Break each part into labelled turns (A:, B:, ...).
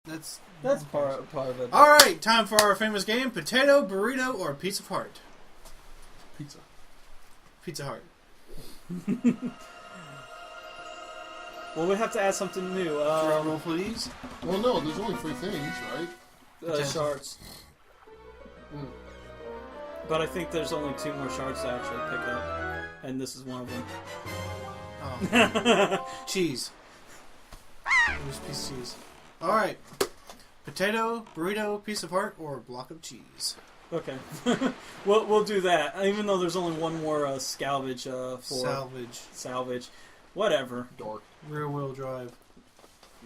A: That's part of it.
B: All right, time for our famous game: potato, burrito, or piece of heart. Pizza Heart.
A: Well, we have to add something new.
B: Drum roll, please.
C: Well, no, there's only 3 things, right?
A: Shards. But I think there's only 2 more shards to actually pick up, and this is one of them.
B: Oh. Cheese. There's a piece of cheese. All right. Potato, burrito, piece of heart, or block of cheese.
A: Okay. we'll do that. Even though there's only one more salvage for salvage. Whatever.
C: Dork.
B: Rear wheel drive.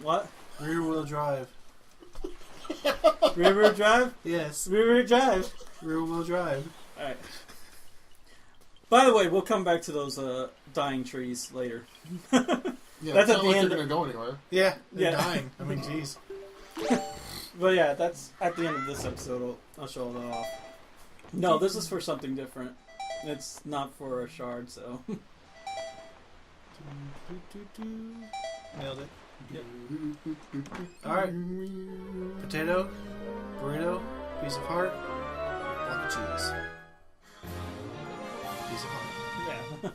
A: What?
B: Rear wheel drive.
A: Rear wheel drive?
B: Yes.
A: Rear wheel drive.
B: Rear wheel drive.
A: Alright. By the way, we'll come back to those dying trees later.
C: Yeah,
A: that's
C: it's
A: at
C: not
A: the
C: like
A: end.
C: they're going to go anywhere.
B: Yeah, they're
A: Yeah.
B: dying. I mean, jeez.
A: But yeah, that's at the end of this episode. I'll show that off. No, this is for something different. It's not for a shard, so.
B: Nailed it.
A: Yep.
B: Alright. Potato, burrito, piece of heart, block of cheese. Piece of heart.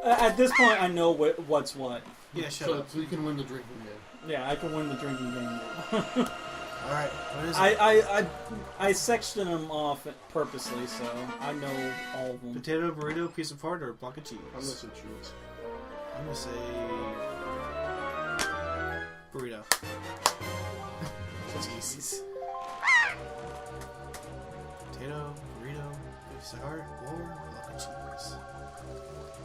A: Yeah. At this point, I know what's what.
B: Yeah, shut
C: So
B: up.
C: you can win the drinking game.
A: Yeah, I can win the drinking game.
B: Alright, what is it?
A: I sectioned them off purposely, so I know all of them.
B: Potato, burrito, piece of heart, or block of cheese?
C: I'm going to say cheese.
B: I'm gonna say burrito. Cheese. Potato, burrito, piece of heart, or block of cheese.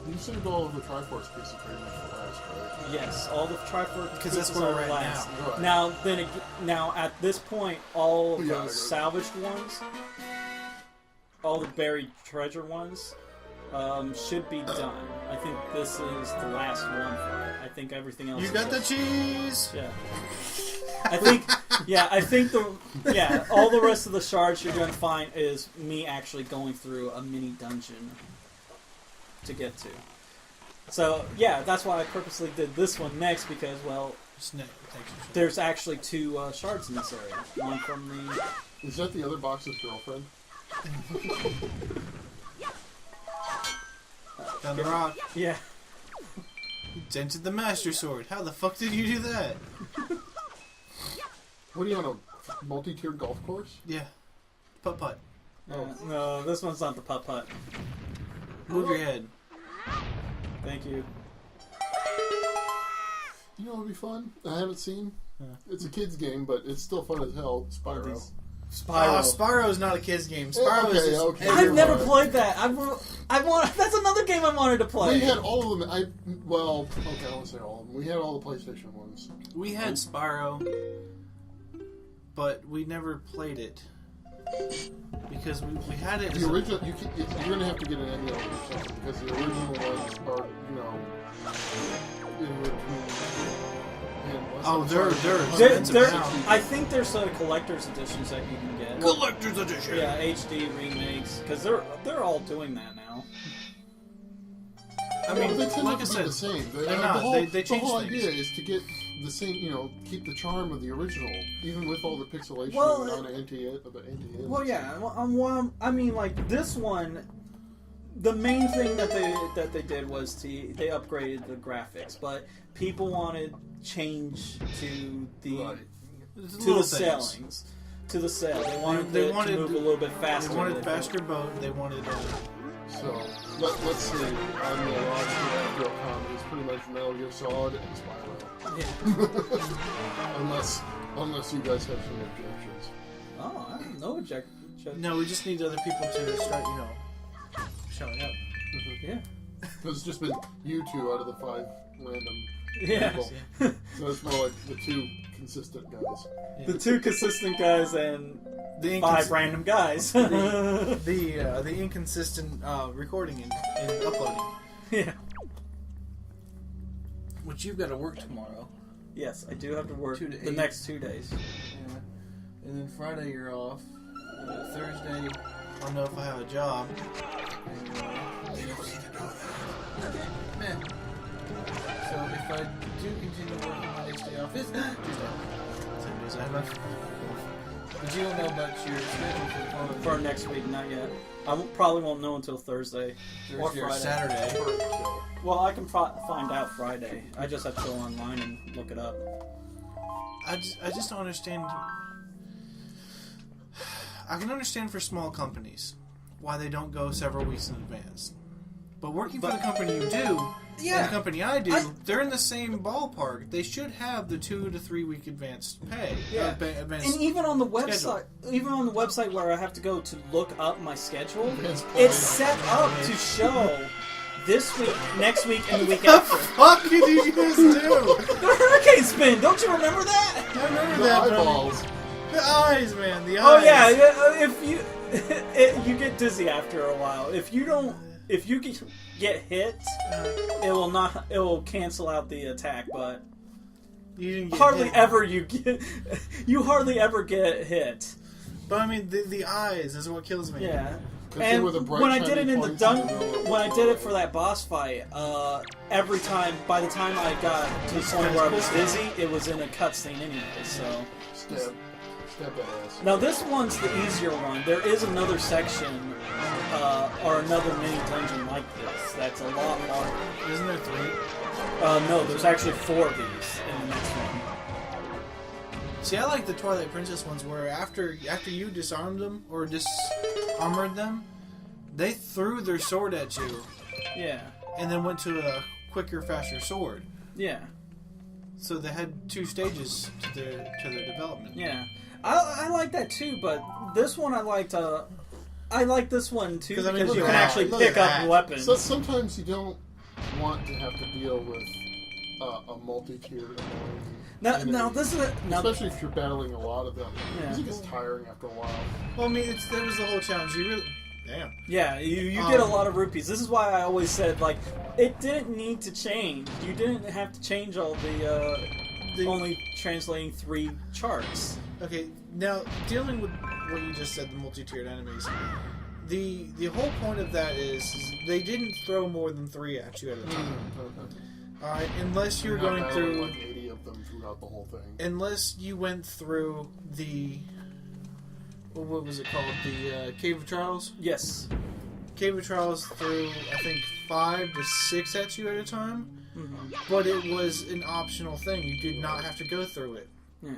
C: You saved all of the Triforce pieces pretty much for last, right?
A: Yes, all the Triforce
B: Because that's
A: pieces
B: where
A: are
B: we're at
A: last.
B: now.
C: Right.
A: Now at this point, all of
C: Yeah, I
A: the
C: agree.
A: salvaged ones, all the buried treasure ones, should be done. I think this is the last one for it. I think everything else.
B: You
A: is
B: got the
A: just-
B: cheese!
A: Yeah. I think all the rest of the shards you're going to find is me actually going through a mini dungeon to get to. So, yeah, that's why I purposely did this one next, because, well, there's actually 2 shards in this area. One from the...
C: Is that the other box's girlfriend?
B: Down the rock.
A: Yeah.
B: You dented the Master Sword. How the fuck did you do that?
C: What are you on, a multi-tiered golf course?
B: Yeah. Putt-putt.
A: No, this one's not the putt-putt.
B: Move your head.
A: Thank you.
C: You know what would be fun? I haven't seen.
B: Huh.
C: It's a kid's game, but it's still fun as hell. Spyro.
A: Spyro.
B: Spyro's not a kid's game. Spyro is just...
C: okay.
A: I've never played that. I want. That's another game I wanted to play.
C: We had all of them. I won't say all of them. We had all the PlayStation ones.
B: We had Spyro, but we never played it. Because we had it as
C: The original, you're going to have to get an emulator or something, because the original ones are, in
B: they're
A: There,
B: expensive
A: there,
B: now.
A: I think there's collector's editions that you can get.
B: Collector's edition.
A: Yeah, HD remakes, because they're all doing that now.
B: I mean,
C: they tend
B: like
C: to
B: I
C: be
B: said,
C: the same.
B: they're not. They
C: The
B: change
C: whole
B: things.
C: idea is to get the same, keep the charm of the original, even with all the pixelation
A: Well,
C: on anti-ins.
A: Well, yeah. Well, I mean, like this one, the main thing that they did was they upgraded the graphics, but people wanted change to the
C: Right.
A: to the sailings, to the sail. They wanted
B: They
A: it
B: wanted
A: to move a little bit faster.
B: They wanted faster boat. They wanted.
C: So, let's see. On the launch of Capcom, it's pretty much Metal Gear Solid and Spyro.
A: Yeah.
C: Unless you guys have some objections.
A: Oh, I don't know. Jack.
B: No, we just need other people to start, showing up.
A: Yeah.
C: Because it's just been you 2 out of the 5 random
A: Yeah.
C: people. So it's more like the 2 consistent guys.
A: The 2 consistent guys and
B: The
A: 5 random guys.
B: the inconsistent recording and uploading.
A: Yeah.
B: Which you've got to work tomorrow.
A: Yes, I do have to work
B: 2 to
A: the
B: 8.
A: next 2 days.
B: Yeah. And then Friday you're off. Thursday, I don't know if I have a job. And, you don't need to know that. Man. So if I do continue working my next day off, it's not Tuesday. because I have a... But you don't know about your schedule for the following
A: For next week, not yet. Probably won't know until Thursday or
B: Thursday or
A: Friday.
B: Saturday.
A: Well, I can find out Friday. I just have to go online and look it up.
B: I just don't understand. I can understand for small companies why they don't go several weeks in advance. But working for the company you do, and the company I do, they're in the same ballpark. They should have the 2 to 3 week advance pay.
A: Yeah. And even on the website, where I have to go to look up my schedule, it's set up to show this week, next week, and the week after.
B: What the fuck did you guys do?
A: The hurricane spin! Don't you remember that?
B: I remember
C: The
B: that.
C: eyeballs.
B: The eyes, man. The eyes.
A: Oh yeah, if you you get dizzy after a while. If you get hit, it will cancel out the attack. But
B: You didn't get
A: hardly
B: hit.
A: ever you hardly ever get hit.
B: But I mean, the eyes is what kills me.
A: Yeah.
C: They
A: And
C: were the bright,
A: when I did it
C: shiny
A: in the
C: points
A: dungeon,
C: in the middle of
A: when I
C: the
A: did it
C: world.
A: for that boss fight, every time, by the time I got to the point where I was dizzy, it was in a cutscene anyway. So
C: Stab that ass.
A: now this one's the easier one. There is another section or another mini dungeon like this that's a lot harder.
B: Isn't there 3?
A: No, there's actually 4 of these in the next one.
B: See, I like the Twilight Princess ones where after you disarmed them or disarmored them, they threw their sword at you
A: Yeah,
B: and then went to a quicker, faster sword.
A: yeah,
B: So they had 2 stages to their development.
A: yeah. I like that too, but this one I like this one too
B: 'Cause, I mean,
A: because
B: look
A: you
B: at
A: can
B: that.
A: actually
B: Look
A: pick
B: at
A: up
B: that.
A: weapons.
C: So sometimes you don't want to have to deal with a multi-tiered
A: Now
C: enemy.
A: this is
C: Especially if you're battling a lot of them.
A: Yeah.
C: Because it gets tiring after a while.
B: Well, I mean, that was the whole challenge. You really... Damn.
A: yeah, you get a lot of rupees. This is why I always said, like, it didn't need to change. You didn't have to change all the only translating 3 charts.
B: Okay, now, dealing with what you just said, the multi-tiered enemies, the whole point of that is they didn't throw more than 3 at you at a time.
C: Okay.
B: Alright, unless you're
C: Not
B: going
C: battling
B: through...
C: like 80 of them throughout the whole thing.
B: Unless you went through the... What was it called? The Cave of Trials?
A: Yes.
B: Cave of Trials threw, I think, 5 to 6 at you at a time.
A: Mm-hmm.
B: But it was an optional thing. You did not have to go through it.
A: Yeah.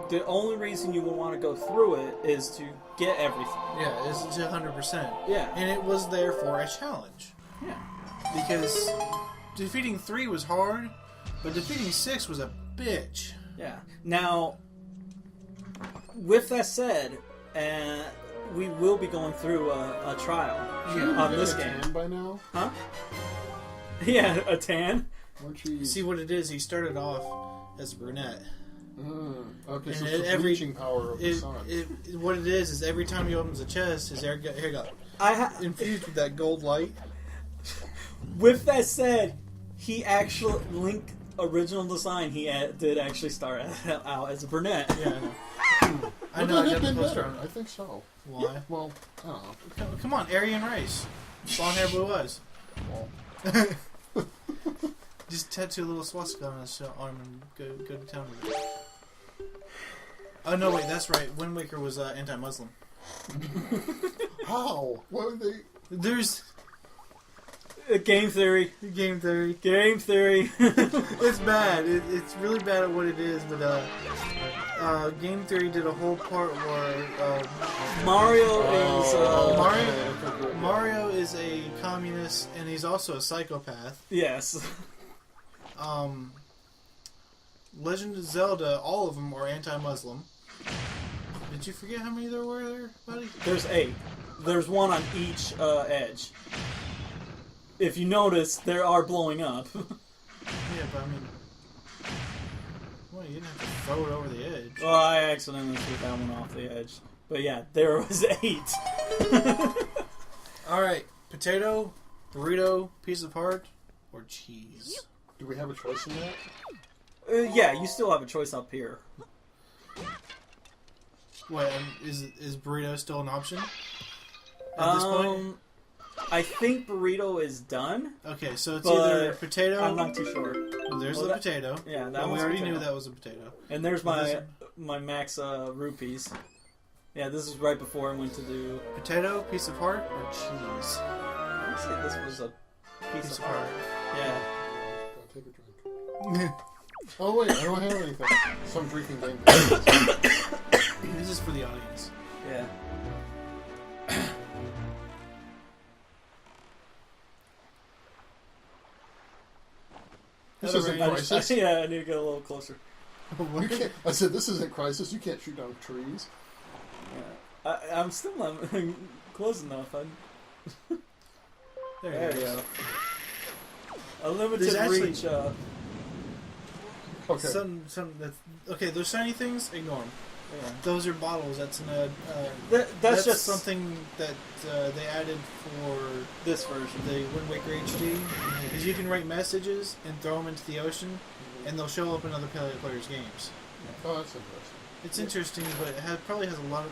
A: The only reason you would want to go through it is to get everything.
B: Yeah, it's 100%.
A: Yeah.
B: And it was there for a challenge.
A: Yeah.
B: Because defeating 3 was hard, but defeating 6 was a bitch.
A: Yeah. Now, with that said, we will be going through a trial on this game.
C: Tan by now?
A: Huh? Yeah, a tan.
C: Weren't you...
B: See what it is, he started off as a brunette.
C: Okay, so
B: And
C: it's the
B: every-
C: bleaching power of the sun.
B: What it is every time he opens a chest, his hair got infused with that gold light.
A: With that said, Link original design, did actually start out as a brunette.
B: Yeah, I
C: Would
B: know.
C: that
B: I
C: have
B: got the
C: been
B: poster
C: better?
B: on.
C: I think so.
B: Why?
C: Well, I don't know.
B: Come on, Aryan race. Blonde hair, blue eyes.
C: Well,
B: Just tattoo a little swastika on his arm and go to town with it. Oh no, wait, that's right. Wind Waker was anti-Muslim.
C: how? What were they...
B: There's
A: Game theory.
B: game theory.
A: Game theory.
B: It's bad. It's really bad at what it is, but game theory did a whole part where
A: Mario is.
B: Mario is a communist and he's also a psychopath.
A: Yes.
B: Legend of Zelda, all of them are anti-Muslim. Did you forget how many there were there, buddy?
A: There's 8. There's 1 on each edge. If you notice, they are blowing up.
B: Yeah, but I mean... Well, you didn't have to throw it over the edge.
A: Well, I accidentally threw that one off the edge. But yeah, there was 8.
B: Alright, potato, burrito, piece of heart, or cheese?
C: Do we have a choice in that?
A: Yeah, you still have a choice up here.
B: Wait, is burrito still an option? At this point?
A: I think burrito is done.
B: Okay, so it's
A: but
B: either potato...
A: I'm not too sure.
B: there's
A: Well,
B: the potato.
A: Yeah, that
B: And we
A: one's
B: already
A: potato.
B: knew that was a potato.
A: And there's
B: Well,
A: my
B: this-
A: my max rupees. Yeah, this is right before I went to do.
B: Potato, piece of heart, or cheese?
A: I want to say this was a piece of heart. Yeah.
C: Gotta take a drink. Oh wait, I don't have anything. Some drinking game.
B: This is for the audience.
A: Yeah.
C: This isn't Crisis.
A: Yeah, I need to get a little closer.
C: You can't, I said this isn't Crisis. You can't shoot down trees.
A: Yeah. I'm still not close enough. There you go. A limited
B: There's actually-
A: reach.
C: Okay.
B: Some that's, okay, those shiny things, ignore them.
A: Yeah.
B: Those are bottles. That's an
A: That's just
B: something that they added for
A: this version.
B: the Wind Waker HD. Is you can write messages and throw them into the ocean, and they'll show up in other players' games.
C: Oh, that's interesting.
B: It's interesting, but it probably has a lot of.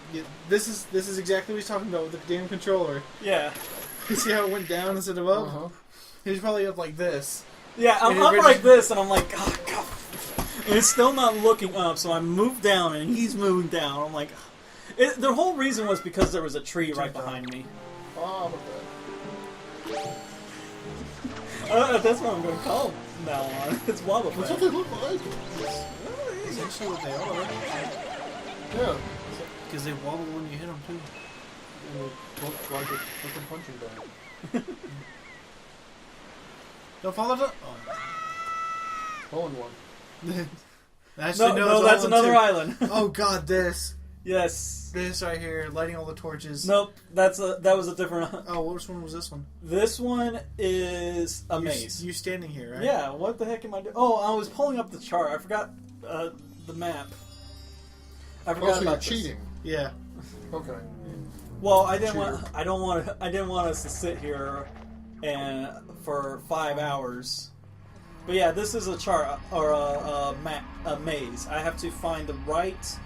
B: This is exactly what he's talking about with the damn controller.
A: Yeah.
B: You see how it went down instead of up?
C: Uh-huh.
B: He's probably up like this.
A: Yeah, I'm
B: And
A: up
B: it
A: like this, and I'm like, oh, God. And it's still not looking up, so I move down, and he's moving down. I'm like, the whole reason was because there was a tree right behind me.
C: Oh, okay.
A: That's what I'm going to call him now on. It's Wobble
C: That's what they look like.
B: That's actually what they are.
C: Yeah.
B: Because they wobble when you hit them, too.
C: And they look like a freaking punching bag.
B: Don't follow the...
C: Hole in one.
B: Actually,
A: No,
B: it's
A: that's
B: all in
A: another
B: two.
A: island.
B: Oh, God, this.
A: Yes.
B: This right here, lighting all the torches.
A: Nope, that was a different...
B: Oh, which one was this one?
A: This one is a maze.
B: You standing here, right?
A: Yeah, what the heck am I doing? Oh, I was pulling up the chart. I forgot the map. I forgot
C: Oh, so you're
A: about this.
C: cheating.
B: Yeah.
C: Okay.
A: Well, I didn't
C: Cheater.
A: want. I didn't want us to sit here and for 5 hours. But yeah, this is a chart or a maze. I have to find the right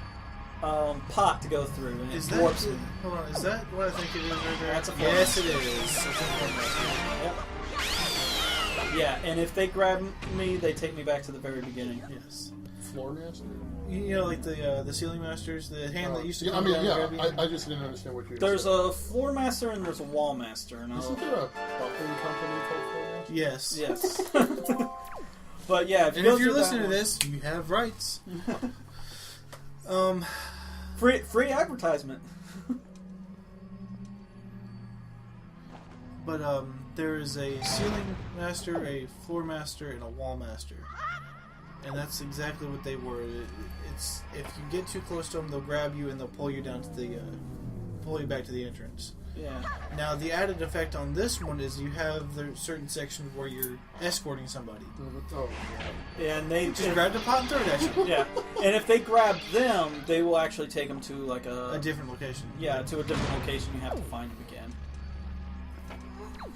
A: pot to go through, and
B: Is
A: it
B: that...
A: warps me.
B: Hold on, is that what I think it is right there?
A: That's a
B: yes, it
A: forest.
B: is. It's a forest.
A: Yep. Yeah, and if they grab me, they take me back to the very beginning.
B: Yes.
C: Floor master?
B: You know, like the ceiling masters, the hand that used to
C: Yeah, I
B: come
C: mean,
B: down and grab you?
C: I just didn't understand what you were
A: There's
C: saying.
A: a floor master and there's a wall master. And
C: Isn't there a buffing company called Floor Master?
B: Yes.
A: yes. But yeah,
B: And
A: go
B: if you're
A: through that
B: listening to
A: one-
B: this, you have rights.
A: free advertisement.
B: But there is a ceiling master, a floor master, and a wall master, and that's exactly what they were. It's if you get too close to them, they'll grab you and they'll pull you down to pull you back to the entrance.
A: Yeah.
B: Now the added effect on this one is you have the certain section where you're escorting somebody.
C: Oh,
A: And they
B: Just grab the pot and throw it at you.
A: yeah, and if they grab them, they will actually take them to like
B: A different location.
A: yeah, to a different location. You have to find them again.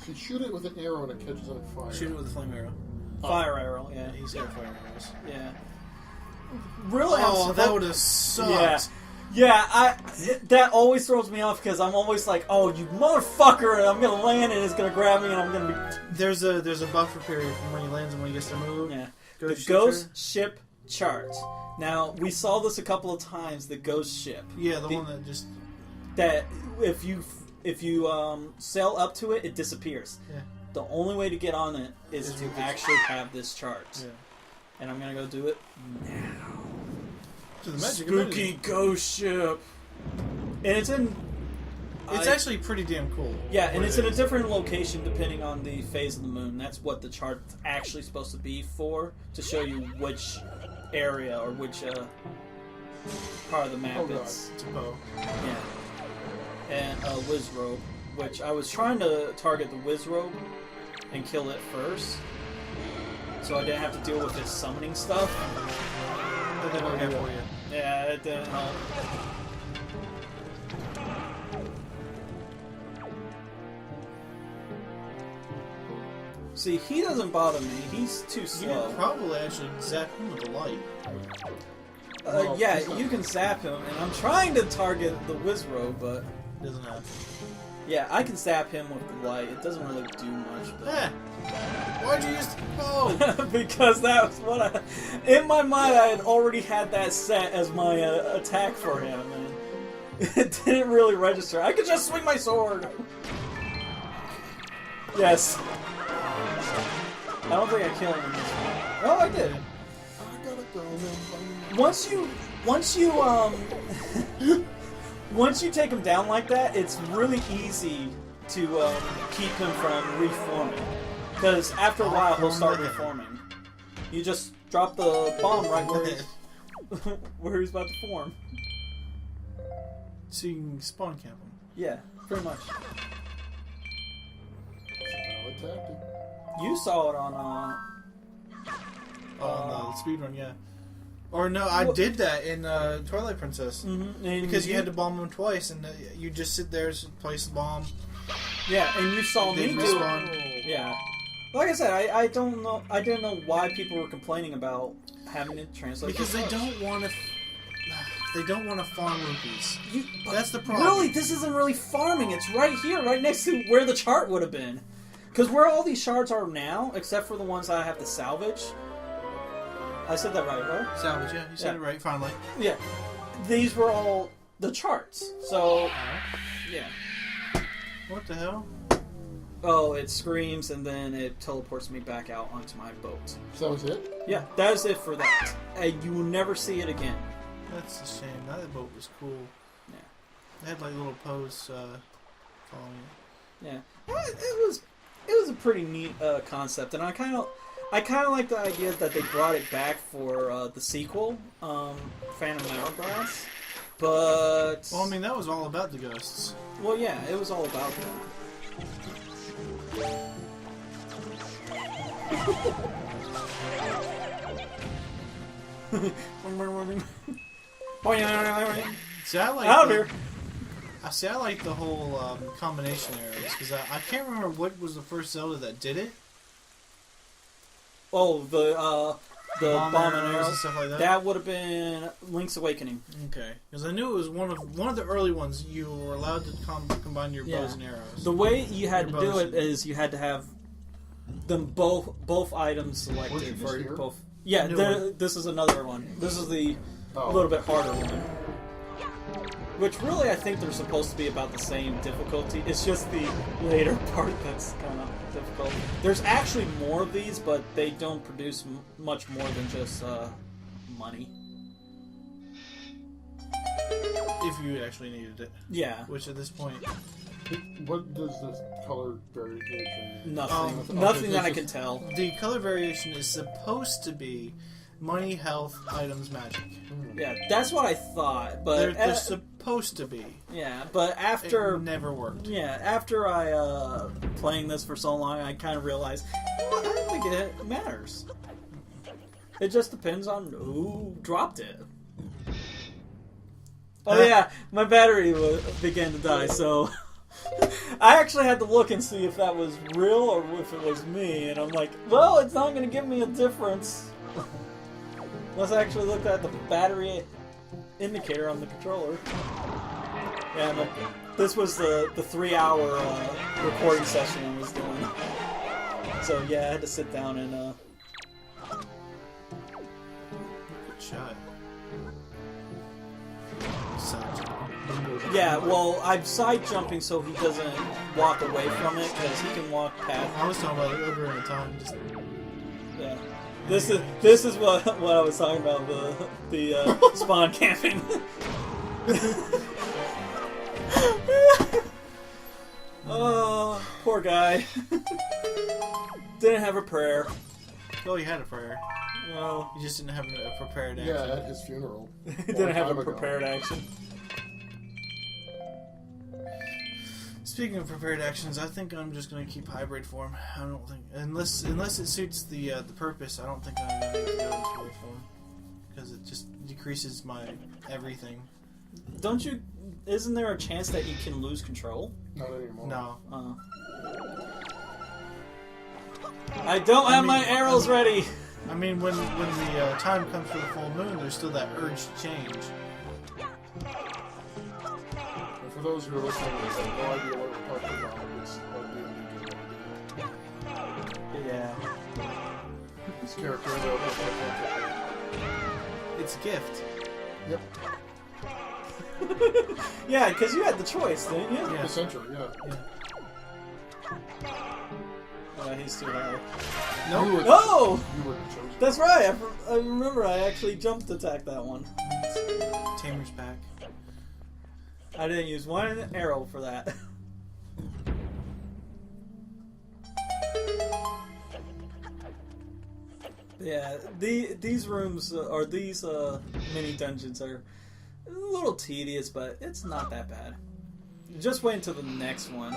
C: If you shoot it with an arrow and it catches on fire.
B: Shoot it with a flame arrow.
A: Fire arrow, yeah,
B: He's got fire arrows.
A: yeah. Really?
B: Oh,
A: I'm
B: that would have sucked.
A: Yeah. Yeah, that always throws me off because I'm always like, oh, you motherfucker, and I'm gonna land and it's gonna grab me and I'm gonna be
B: There's a buffer period from when he lands and when he gets to move.
A: yeah.
B: Ghost
A: The
B: ship
A: ghost
B: chart?
A: ship chart. Now we saw this a couple of times. The ghost ship.
B: Yeah, the one that just
A: That if you sail up to it, it disappears.
B: yeah.
A: The only way to get on it is
B: Is
A: to
B: with the-
A: actually have this chart.
B: Yeah.
A: And I'm gonna go do it now.
B: To the magic
A: Spooky
B: ability.
A: ghost ship. And it's in.
B: It's actually pretty damn cool.
A: Yeah, and
B: What
A: it's
B: it
A: in a
B: is.
A: different location depending on the phase of the moon. That's what the chart's actually supposed to be for, to show you which area or which part of the map
C: Oh, God.
A: it's.
B: It's a bow.
A: Yeah. And a whiz robe, which I was trying to target the whiz robe and kill it first, so I didn't have to deal with his summoning stuff.
B: But they don't have for you.
A: Yeah, it didn't help. See, he doesn't bother me. He's too
B: You
A: slow.
B: could probably actually zap him with the light.
C: Well,
A: Yeah,
C: he's not-
A: you can zap him, and I'm trying to target the whiz robe, but
B: Doesn't have.
A: Yeah, I can zap him with the light. It doesn't really do much. But...
B: Why'd you use the bow?
A: Because that was what I... In my mind, I had already had that set as my attack for him, and it didn't really register. I could just swing my sword! Yes. I don't think I killed him in this one. Oh, I did.
C: I gotta go him.
A: Once you take him down like that, it's really easy to keep him from reforming. Because after a while, he'll start reforming. You just drop the bomb right where he's about to form.
B: So you can spawn camp him.
A: Yeah, pretty much.
C: Valid tactic.
A: You saw it on
B: the speedrun, yeah. Or no, I did that in Twilight Princess.
A: Mm-hmm.
B: Because you had to bomb them twice, and you just sit there, place the bomb.
A: Yeah, and you saw me do it. Yeah. Like I said, I don't know. I didn't know why people were complaining about having it translate.
B: Because they don't want to. They don't want to farm rupees. That's the problem.
A: Really, this isn't really farming. It's right here, right next to where the chart would have been. Because where all these shards are now, except for the ones I have to salvage. I said that right?
B: Salvage, yeah. You said it right, finally.
A: Yeah. These were all the charts. So, yeah.
B: What the hell?
A: Oh, it screams and then it teleports me back out onto my boat.
C: So that was it?
A: Yeah, that is it for that. And you will never see it again.
B: That's a shame. That boat was cool.
A: Yeah.
B: They had like little posts following it.
A: Yeah. It was a pretty neat concept, and I kind of like the idea that they brought it back for the sequel, Phantom Hourglass. But
B: well, I mean, that was all about the ghosts.
A: Well, yeah, it was all about that.
B: See, I like
A: out here.
B: I like the whole combination arrows because I can't remember what was the first Zelda that did it.
A: Oh, the bomb and arrows
B: and stuff like that.
A: That would have been Link's Awakening.
B: Okay, because I knew it was one of the early ones. You were allowed to combine your bows and arrows.
A: The way you had to do it is you had to have them both items selected for both. Yeah, this is another one. This is the little bit harder one. Which really, I think they're supposed to be about the same difficulty. It's just the later part that's kind of difficult. There's actually more of these, but they don't produce much more than just money.
B: If you actually needed it.
A: Yeah.
B: Which at this point...
C: What does this color variation...
A: Nothing. Nothing that I can tell.
B: The color variation is supposed to be money, health, items, magic.
A: Yeah, that's what I thought, but...
B: They're supposed to be.
A: Yeah, but after...
B: It never worked.
A: Yeah, after I, playing this for so long, I kind of realized, I don't think it matters. It just depends on who dropped it. Oh yeah, my battery began to die, so... I actually had to look and see if that was real or if it was me, and I'm like, well, it's not going to give me a difference. Let's actually look at the battery indicator on the controller. Yeah, this was the 3-hour recording session I was doing. So yeah, I had to sit down and
B: Good shot.
A: yeah, well, I'm side jumping so he doesn't walk away from it because he can walk past.
B: I was talking about it over in the time.
A: Yeah. This is what I was talking about, the spawn camping. Oh, poor guy. Didn't have a prayer.
B: Oh, he had a prayer.
A: Well,
B: he just didn't have a prepared action.
C: Yeah, at his funeral.
A: He didn't have a prepared action.
B: Speaking of prepared actions, I think I'm just going to keep hybrid form. I don't think, unless it suits the purpose, I don't think I'm going to need to go into full form because it just decreases my everything.
A: Don't you? Isn't there a chance that you can lose control?
C: Not anymore.
B: No.
A: I don't have my arrows ready.
B: I mean, when the time comes for the full moon, there's still that urge to change.
C: For those who are listening, they have no idea what we're part of the problem is being
A: Yeah.
C: this character.
B: It's a gift.
C: Yep.
A: Yeah, because you had the choice, didn't you?
B: Yeah.
C: Essentially, yeah.
A: He's too high.
C: No. You were,
A: Oh!
C: you were the chosen.
A: That's right. I remember I actually jumped attack that one.
B: Tamer's back.
A: I didn't use one arrow for that. Yeah, these rooms or these mini dungeons are a little tedious, but it's not that bad. Just wait until the next one.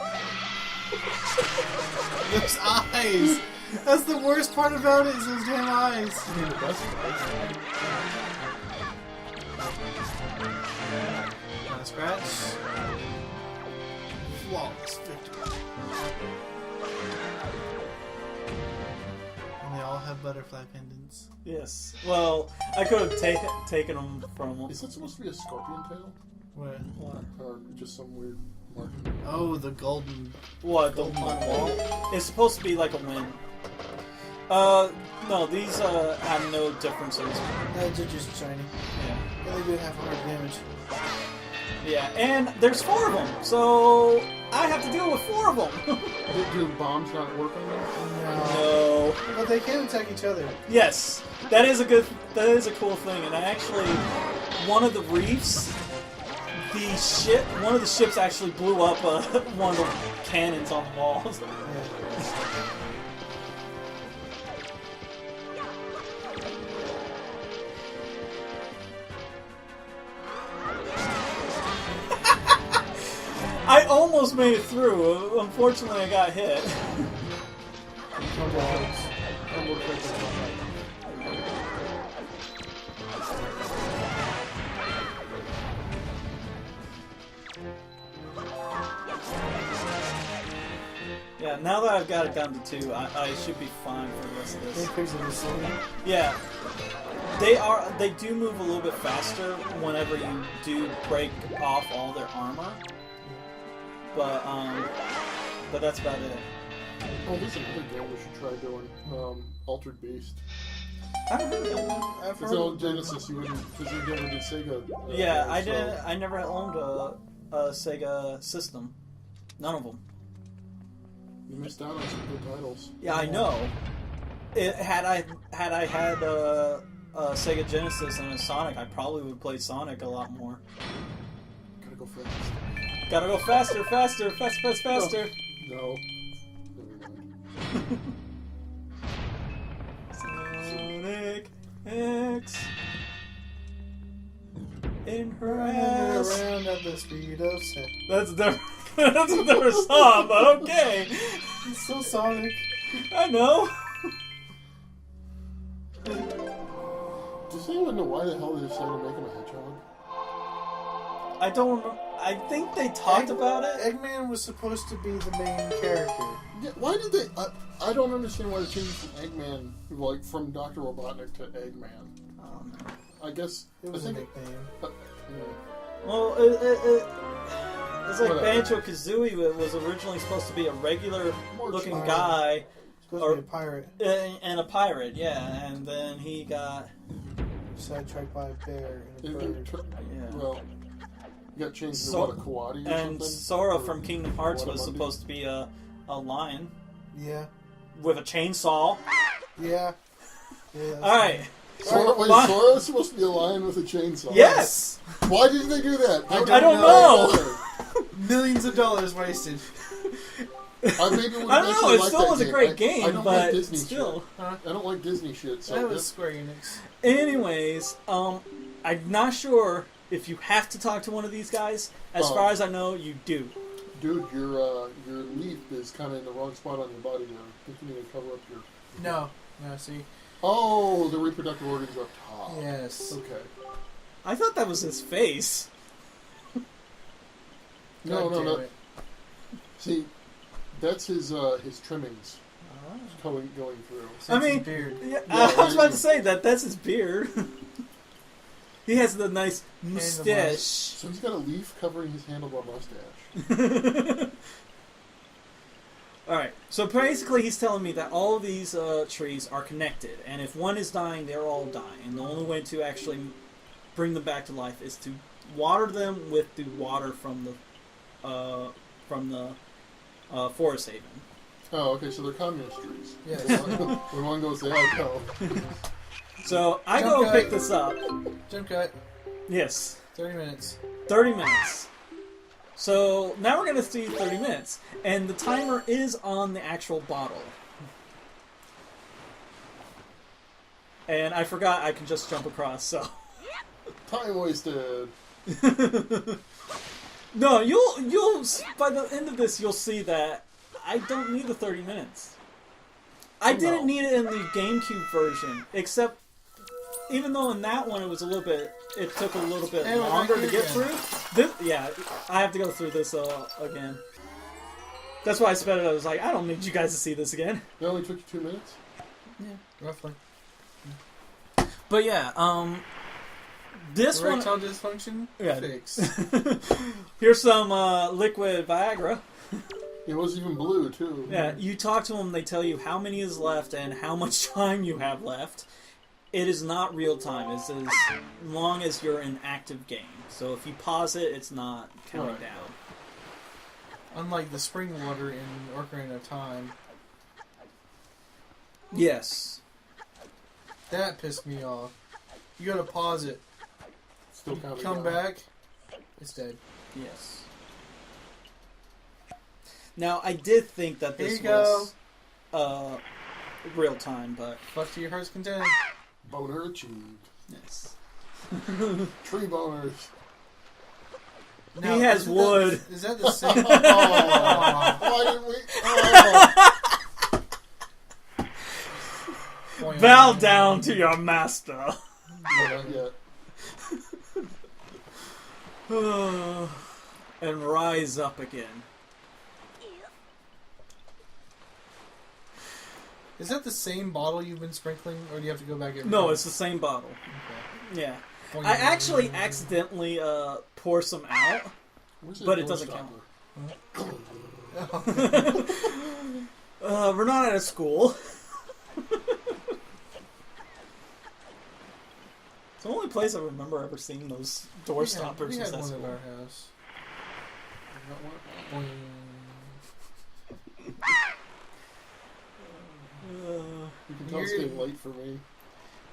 B: Those eyes! That's the worst part about it, is those damn eyes.
C: I mean, the best part.
B: Scratch. Flawless victory. And they all have butterfly pendants.
A: Yes. Well, I could have taken them from.
C: Is that supposed to be a scorpion tail?
B: What?
C: Or just some weird mark?
B: Oh, the golden.
A: What? The
B: Golden
A: one
B: wall?
A: It's supposed to be like a win. No, these have no differences.
B: They're just shiny.
A: Yeah.
B: Yeah, they do have hard damage.
A: Yeah, and there's 4 of them, so I have to deal with 4 of them.
C: Do bombs not work on them?
A: No.
B: But they can attack each other.
A: Yes, that is a cool thing, and I actually, one of the reefs, one of the ships actually blew up one of the cannons on the walls.
B: Yeah.
A: I almost made it through. Unfortunately, I got hit. Yeah, now that I've got it down to 2, I should be fine for the rest of this. Yeah. They do move a little bit faster whenever you do break off all their armor. But that's about it.
C: Oh, there's another game we should try doing. Altered Beast.
A: I don't know.
B: I've
C: It's
B: heard
C: on Genesis. You wouldn't, because you never did Sega.
A: Yeah, I
C: so-
A: did. I never owned a Sega system. None of them.
C: You missed out on some good titles.
A: Yeah, I know. Had I had a Sega Genesis and a Sonic, I probably would play Sonic a lot more.
C: Gotta go fast.
A: Gotta go faster, faster, faster.
C: No. Never mind.
A: Sonic X in her ass.
B: around at the speed of sound.
A: That's a different song, but okay.
B: It's so Sonic.
A: I know.
C: Does anyone know why the hell they decided to make him a hedgehog?
A: I don't. I think they talked about it.
B: Eggman was supposed to be the main character.
C: Yeah, why did they? I don't understand why they changed from Eggman, like from Dr. Robotnik to Eggman. I guess
B: It was
C: I
B: a
C: think,
B: nickname.
A: Well, it's like Banjo-Kazooie was originally supposed to be a regular-looking
B: Pirate.
A: guy
B: Supposed to be a pirate.
A: and a pirate, yeah, and then he got
B: Sidetracked by a bear and a bird.
A: yeah.
C: well, you got changed to
A: So-
C: what, a Kawadi or
A: And
C: something?
A: Sora
C: Or
A: from Kingdom Hearts was
C: Wadamundi?
A: supposed to be a lion
B: Yeah.
A: with a chainsaw.
B: Yeah. Yeah.
A: All right.
C: Sora, wait,
A: Why-
C: Sora's supposed to be a lion with a chainsaw?
A: Yes.
C: Why did they do that?
A: I don't know.
B: Millions of dollars wasted.
C: Maybe
A: I don't know. It still was a great game,
C: I don't
A: but
C: like Disney
A: still.
C: shit. I don't like Disney shit. So
B: That was Square Enix.
A: Anyways, I'm not sure if you have to talk to one of these guys. As far as I know, you do.
C: dude, your leaf is kind of in the wrong spot on your body now. I think you need to cover up your.
B: No. No, see?
C: Oh, the reproductive organs are up top.
B: Yes.
C: Okay.
A: I thought that was his face.
C: No.
B: It.
C: See, that's his trimmings going through.
A: I mean,
B: beard.
A: yeah, I was about to say that's his beard. He has the nice mustache.
C: So he's got a leaf covering his handlebar mustache.
A: Alright, so basically he's telling me that all of these trees are connected, and if one is dying, they're all dying. And the only way to actually bring them back to life is to water them with the water from the forest haven.
C: Oh, okay, so they're communist trees.
B: Yes.
C: When one goes, they all go.
A: So I
B: Jump
A: go
B: cut.
A: pick this up.
B: Jump cut.
A: Yes.
B: 30 minutes.
A: 30 minutes. So now we're going to see 30 minutes. And the timer is on the actual bottle. And I forgot I can just jump across, so...
C: Time wasted.
A: No, you'll by the end of this, you'll see that I don't need the 30 minutes. I didn't need it in the GameCube version, except even though in that one it was it took a little bit longer to get through. Yeah, I have to go through this again. That's why I sped it. I was like, I don't need you guys to see this again.
C: It only took you 2 minutes?
B: Yeah, roughly.
A: But yeah, this one...
B: Erectile dysfunction?
A: Yeah.
B: Fixed.
A: Here's some liquid Viagra.
C: It was even blue, too.
A: Yeah, you talk to them, they tell you how many is left and how much time you have left. It is not real time. It's as long as you're in active game. So if you pause it, it's not counting down.
B: Unlike the spring water in Ocarina of Time.
A: Yes.
B: That pissed me off. You gotta pause it.
C: Still counting
B: Come
C: down.
B: back, it's dead.
A: Yes. Now, I did think that this
B: Here you
A: was real time, but...
B: Fuck to your heart's content.
C: Boner achieved.
A: Yes.
C: Tree boners.
B: Now,
A: He has
B: isn't
A: wood.
B: Is that the same?
C: Oh, why didn't we? Oh.
A: Bow down to your master.
C: No, not yet.
A: And rise up again.
B: Is that the same bottle you've been sprinkling, or do you have to go back every
A: No,
B: time?
A: it's the same bottle.
B: Okay.
A: Yeah. I actually accidentally pour some out,
C: Where's
A: but
C: that
A: it doesn't
C: door
A: count.
C: stopper?
A: We're not at a school. It's the only place I remember ever seeing those door stoppers.
B: We
A: was
B: had
A: that
B: one at
A: school.
B: our house.
C: Not one. You can tell it's getting late for me.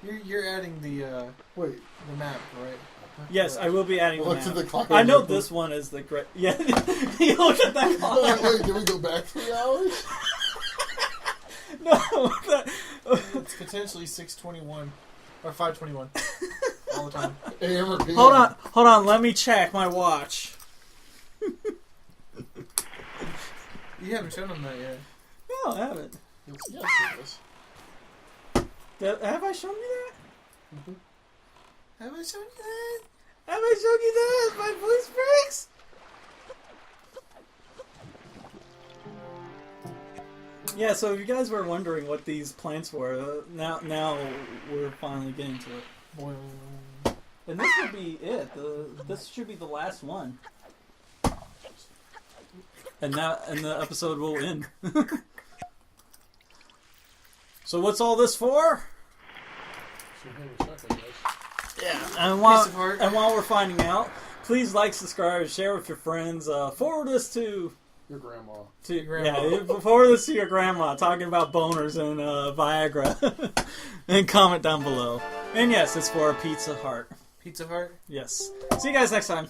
B: You're adding the
C: Wait.
B: the map, right?
A: Yes, I will be adding
C: Look
A: the
C: to the
A: map.
C: clock.
A: I know this one is the great. Yeah, you look at that clock.
C: Wait, did we go back 3 hours?
A: No,
B: It's potentially 6:21 or 5:21 all the time.
C: AM or PM?
A: hold on. Let me check my watch.
B: You haven't shown them that yet.
A: No, I haven't.
C: Yes, it is.
A: Have I shown you that?
C: Mhm.
B: Have I shown you that?
A: Have I shown you that? My voice breaks. Yeah, so if you guys were wondering what these plants were, now we're finally getting to it. And this would be it. This should be the last one. And the episode will end. So what's all this for? Yeah, and while we're finding out, please like, subscribe, share with your friends. Forward this to
C: your grandma.
A: Forward this to your grandma. Talking about boners and Viagra, and comment down below. And yes, it's for a Pizza Heart.
B: Pizza Heart.
A: Yes. See you guys next time.